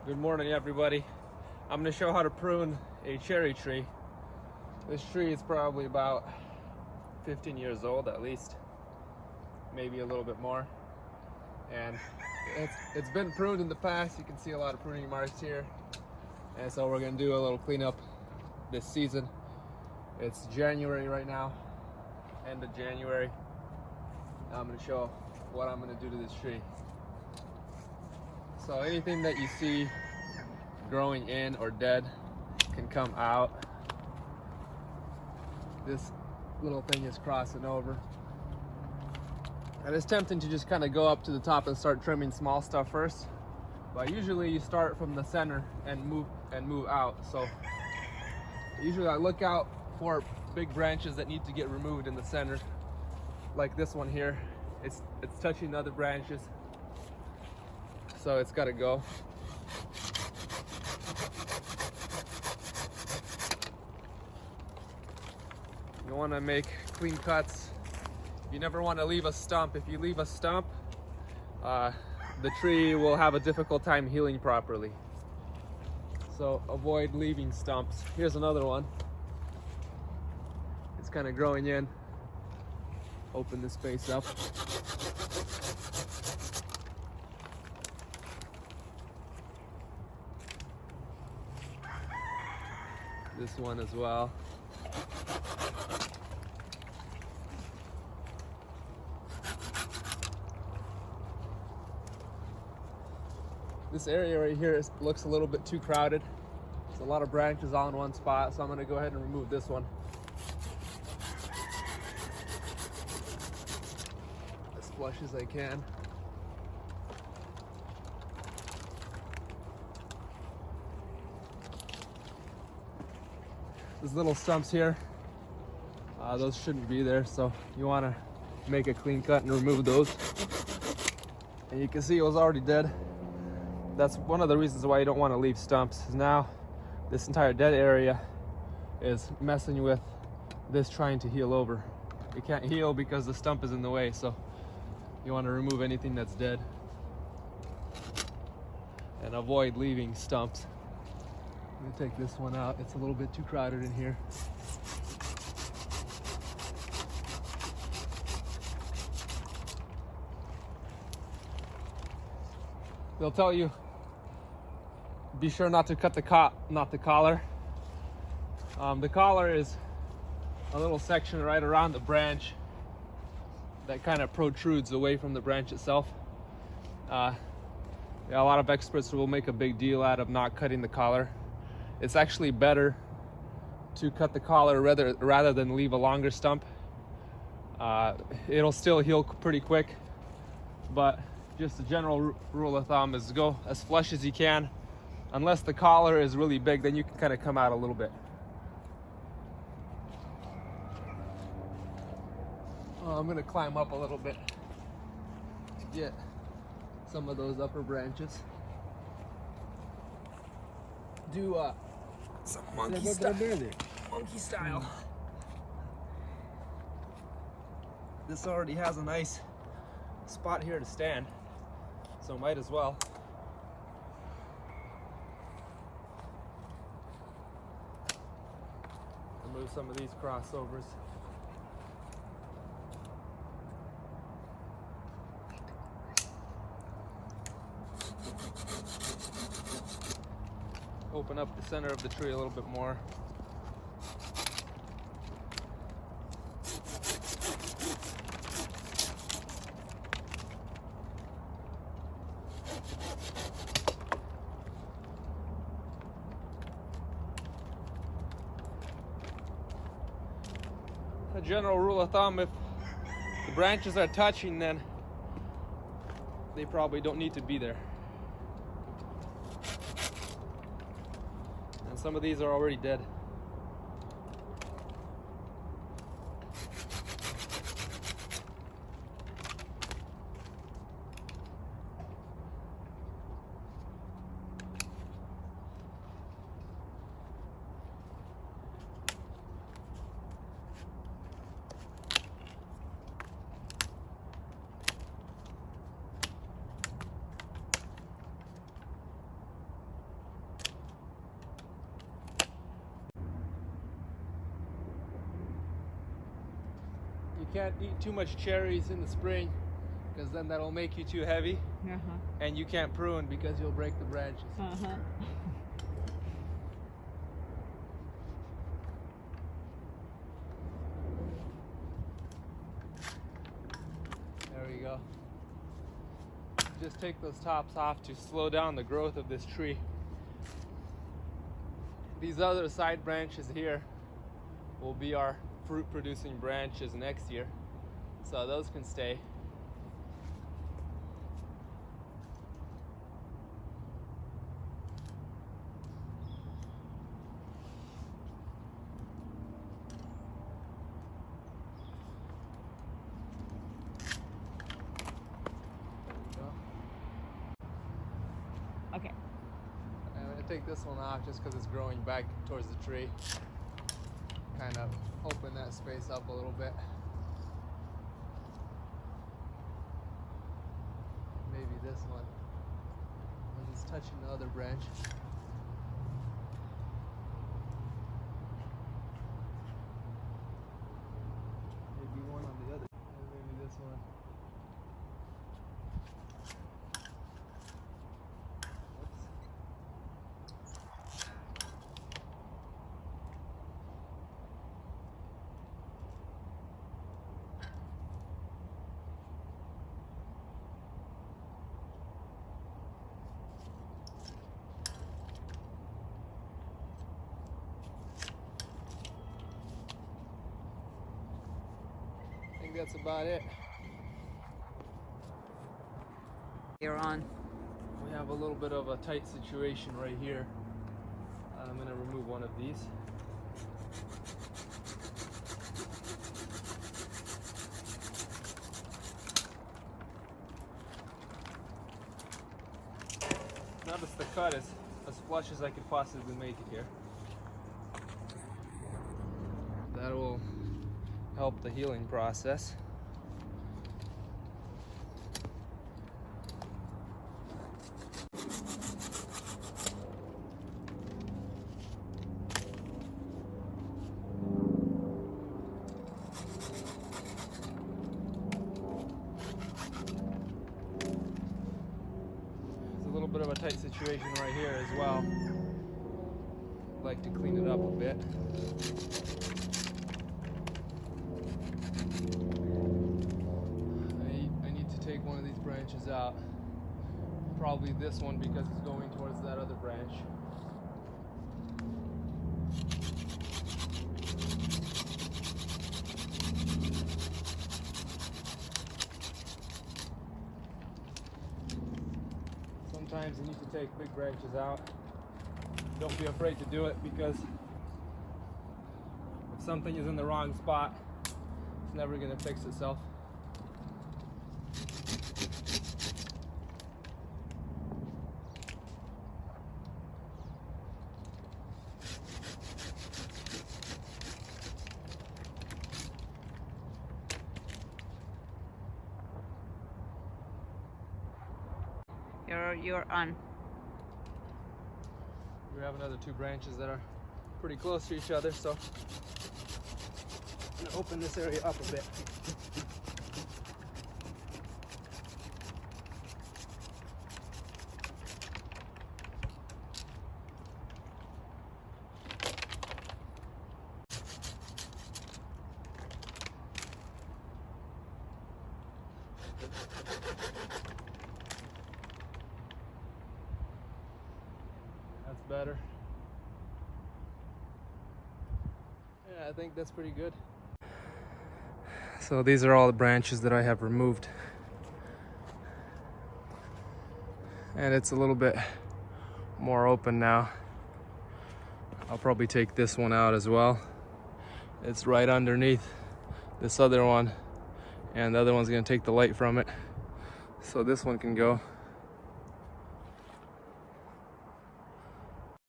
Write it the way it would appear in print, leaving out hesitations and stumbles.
Good morning, everybody. I'm going to show how to prune a cherry tree. This tree is probably about 15 years old at least, maybe a little bit more. And it's been pruned in the past. You can see a lot of pruning marks here. And so we're going to do a little cleanup this season. It's January right now, end of January. I'm going to show what I'm going to do to this tree. So anything that you see growing in or dead can come out. This little thing is crossing over. And it's tempting to just kind of go up to the top and start trimming small stuff first. But usually you start from the center and move out. So usually I look out for big branches that need to get removed in the center. Like this one here. It's touching the other branches. So it's got to go. You want to make clean cuts. You never want to leave a stump. If you leave a stump, the tree will have a difficult time healing properly. So avoid leaving stumps. Here's another one. It's kind of growing in. Open the space up. This one as well. This area right here looks a little bit too crowded. There's a lot of branches all in one spot, so I'm going to go ahead and remove this one. As flush as I can. These little stumps here, those shouldn't be there, so you want to make a clean cut and remove those. And you can see it was already dead. That's one of the reasons why you don't want to leave stumps. Now this entire dead area is messing with this trying to heal over. It can't heal because the stump is in the way, so you want to remove anything that's dead and avoid leaving stumps. I'm gonna take this one out. It's a little bit too crowded in here. They'll tell you, be sure not to cut the collar. The collar is a little section right around the branch that kind of protrudes away from the branch itself. A lot of experts will make a big deal out of not cutting the collar. It's actually better to cut the collar rather than leave a longer stump. It'll still heal pretty quick, but just a general rule of thumb is go as flush as you can. Unless the collar is really big, then you can kind of come out a little bit. I'm gonna climb up a little bit to get some of those upper branches. Do some monkey style. This already has a nice spot here to stand, so might as well. Remove some of these crossovers. Open up the center of the tree a little bit more. A general rule of thumb, if the branches are touching, then they probably don't need to be there. And some of these are already dead. can't eat too much cherries in the spring because then that'll make you too heavy. And you can't prune because you'll break the branches. There we go. Just take those tops off to slow down the growth of this tree. These other side branches here will be our fruit producing branches next year, so those can stay. Okay. I'm going to take this one off just because it's growing back towards the tree. Kind of open that space up a little bit. Maybe this one, when it's touching the other branch. Maybe one on the other, and maybe this one. I think that's about it. You're on. We have a little bit of a tight situation right here. I'm going to remove one of these. Notice the cut is as flush as I could possibly make it here. That will help the healing process. There's a little bit of a tight situation right here as well. I'd like to clean it up a bit. Take one of these branches out, probably this one because it's going towards that other branch. Sometimes you need to take big branches out. Don't be afraid to do it, because if something is in the wrong spot, it's never going to fix itself. You're on. We have another two branches that are pretty close to each other, so I'm gonna open this area up a bit. That's better. Yeah, I think that's pretty good. So these are all the branches that I have removed. And it's a little bit more open now. I'll probably take this one out as well. It's right underneath this other one, and the other one's gonna take the light from it. So this one can go.